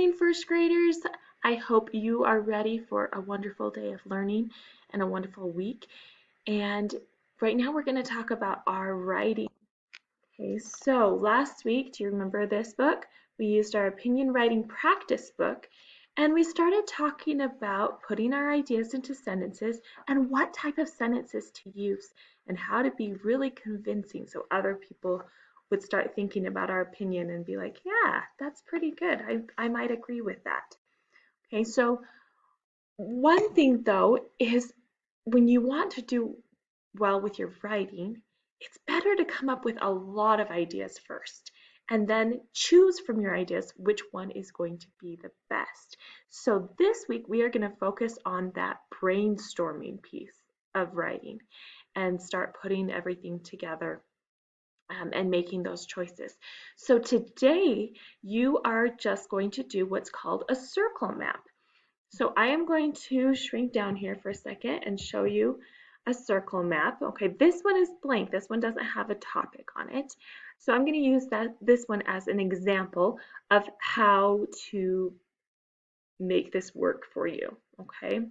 morning, first graders. I hope you are ready for a wonderful day of learning and a wonderful week. And right now we're going to talk about our writing. Okay, so last week, do you remember this book? We used our opinion writing practice book and we started talking about putting our ideas into sentences and what type of sentences to use and how to be really convincing so other people would start thinking about our opinion and be like, yeah, that's pretty good. I might agree with that. Okay, so one thing though is when you want to do well with your writing, it's better to come up with a lot of ideas first and then choose from your ideas which one is going to be the best. So this week we are going to focus on that brainstorming piece of writing and start putting everything together and making those choices. So today you are just going to do what's called a circle map. So I am going to shrink down here for a second and show you a circle map. Okay, this one is blank. This one doesn't have a topic on it. So I'm going to use this one as an example of how to make this work for you. Okay,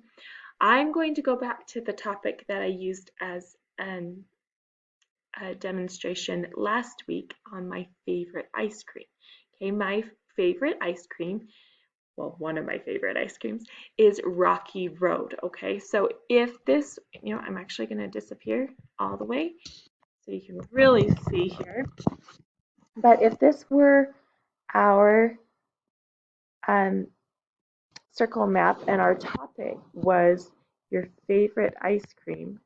I'm going to go back to the topic that I used as a demonstration last week on my favorite ice cream. Okay, my favorite ice cream, well, one of my favorite ice creams is Rocky Road. Okay, so if this, I'm actually going to disappear all the way so you can really see here. But if this were our um, circle map and our topic was your favorite ice cream,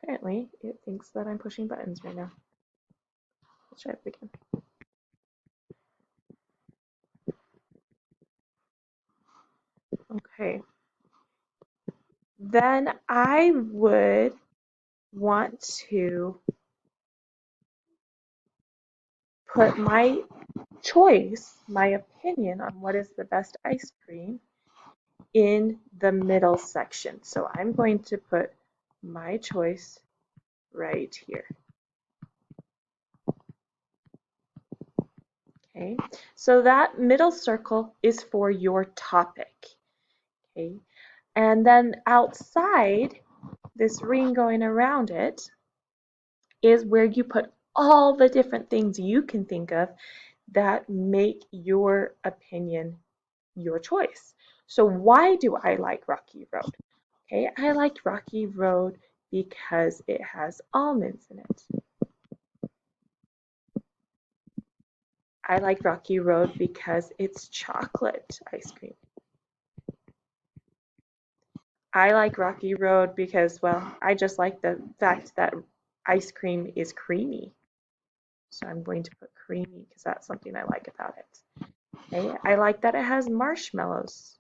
apparently it thinks that I'm pushing buttons right now. Let's try it again. Okay, then I would want to put my choice, my opinion on what is the best ice cream in the middle section. So I'm going to put my choice right here. Okay, so that middle circle is for your topic. Okay, and then outside, this ring going around it is where you put all the different things you can think of that make your opinion your choice. So why do I like Rocky Road? Okay, I like Rocky Road because it has almonds in it. I like Rocky Road because it's chocolate ice cream. I like Rocky Road because, well, I just like the fact that ice cream is creamy. So I'm going to put creamy because that's something I like about it. Okay, I like that it has marshmallows.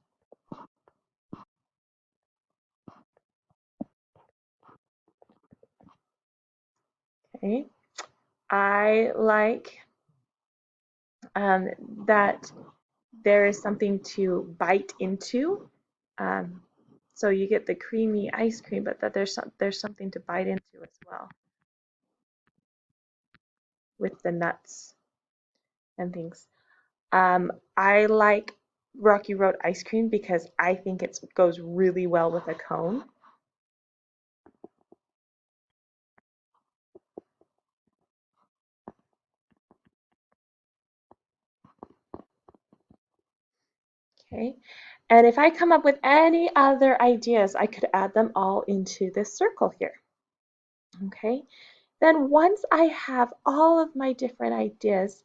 Okay, I like um, that there is something to bite into. Um, so you get the creamy ice cream, but that there's something to bite into as well with the nuts and things. I like Rocky Road ice cream because I think it goes really well with a cone. Okay, and if I come up with any other ideas, I could add them all into this circle here. Okay, then once I have all of my different ideas,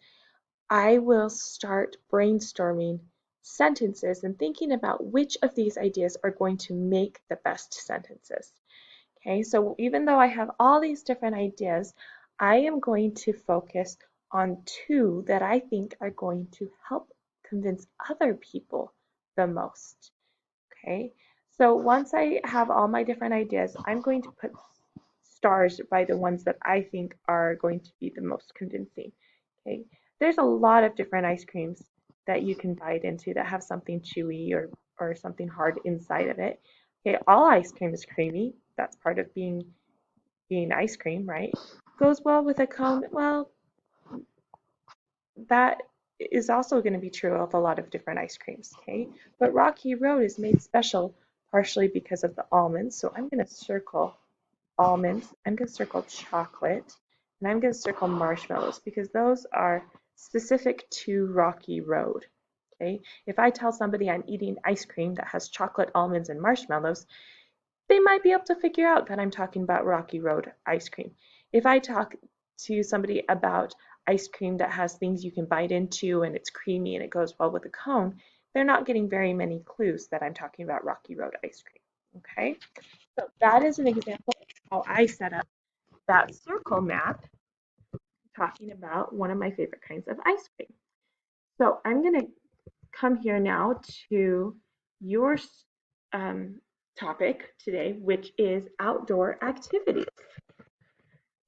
I will start brainstorming sentences and thinking about which of these ideas are going to make the best sentences. Okay, so even though I have all these different ideas, I am going to focus on two that I think are going to help convince other people the most. Okay, so once I have all my different ideas, I'm going to put stars by the ones that I think are going to be the most convincing. Okay, there's a lot of different ice creams that you can bite into that have something chewy or something hard inside of it. Okay, all ice cream is creamy. That's part of being ice cream, right? Goes well with a cone. Well, that is also going to be true of a lot of different ice creams, okay? But Rocky Road is made special partially because of the almonds. So I'm going to circle almonds, I'm going to circle chocolate, and I'm going to circle marshmallows because those are specific to Rocky Road. Okay, if I tell somebody I'm eating ice cream that has chocolate, almonds, and marshmallows, they might be able to figure out that I'm talking about Rocky Road ice cream. If I talk to somebody about ice cream that has things you can bite into and it's creamy and it goes well with a cone, they're not getting very many clues that I'm talking about Rocky Road ice cream. Okay, so that is an example of how I set up that circle map talking about one of my favorite kinds of ice cream. So I'm going to come here now to your topic today, which is outdoor activities.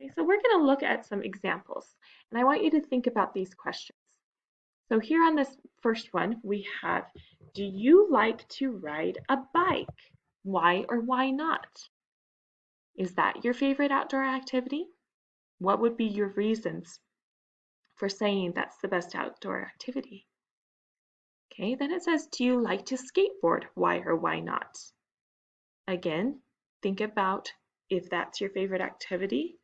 Okay, so we're going to look at some examples, and I want you to think about these questions. So here on this first one, we have, do you like to ride a bike? Why or why not? Is that your favorite outdoor activity? What would be your reasons for saying that's the best outdoor activity? Okay, then it says, do you like to skateboard? Why or why not? Again, think about if that's your favorite activity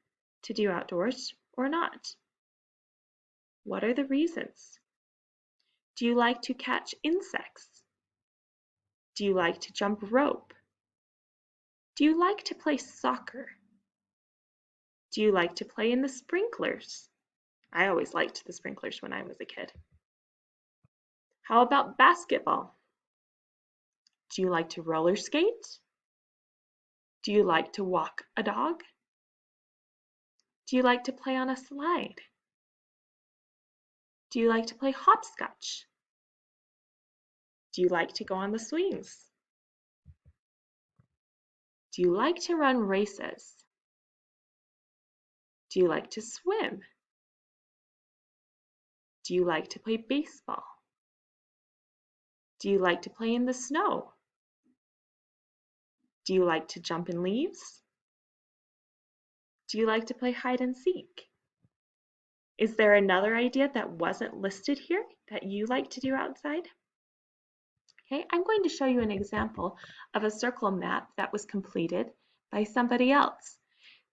to do outdoors or not. What are the reasons? Do you like to catch insects? Do you like to jump rope? Do you like to play soccer? Do you like to play in the sprinklers? I always liked the sprinklers when I was a kid. How about basketball? Do you like to roller skate? Do you like to walk a dog? Do you like to play on a slide? Do you like to play hopscotch? Do you like to go on the swings? Do you like to run races? Do you like to swim? Do you like to play baseball? Do you like to play in the snow? Do you like to jump in leaves? Do you like to play hide and seek? Is there another idea that wasn't listed here that you like to do outside? Okay, I'm going to show you an example of a circle map that was completed by somebody else.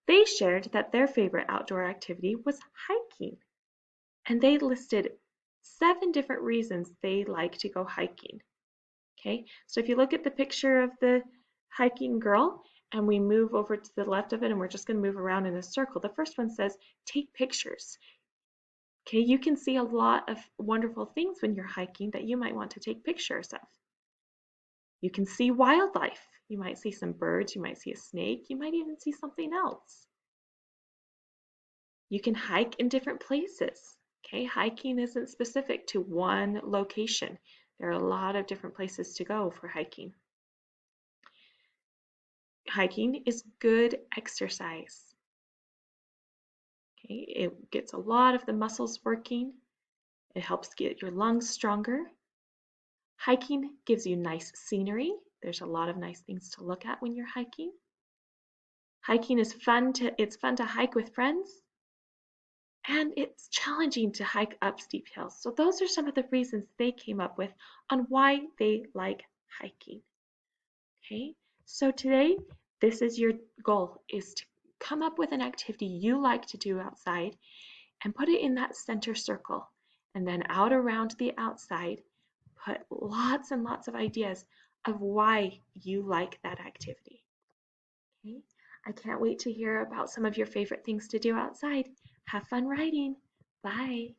They shared that their favorite outdoor activity was hiking, and they listed 7 different reasons they like to go hiking. Okay, so if you look at the picture of the hiking girl and we move over to the left of it and we're just going to move around in a circle, the first one says take pictures. Okay, you can see a lot of wonderful things when you're hiking that you might want to take pictures of. You can see wildlife. You might see some birds, you might see a snake, you might even see something else. You can hike in different places. Okay, hiking isn't specific to one location. There are a lot of different places to go for hiking. Hiking is good exercise. Okay, it gets a lot of the muscles working. It helps get your lungs stronger. Hiking gives you nice scenery. There's a lot of nice things to look at when you're hiking. Hiking is it's fun to hike with friends, and it's challenging to hike up steep hills. So those are some of the reasons they came up with on why they like hiking. Okay, so today, this is your goal, is to come up with an activity you like to do outside and put it in that center circle. And then out around the outside, put lots and lots of ideas of why you like that activity. Okay, I can't wait to hear about some of your favorite things to do outside. Have fun writing. Bye.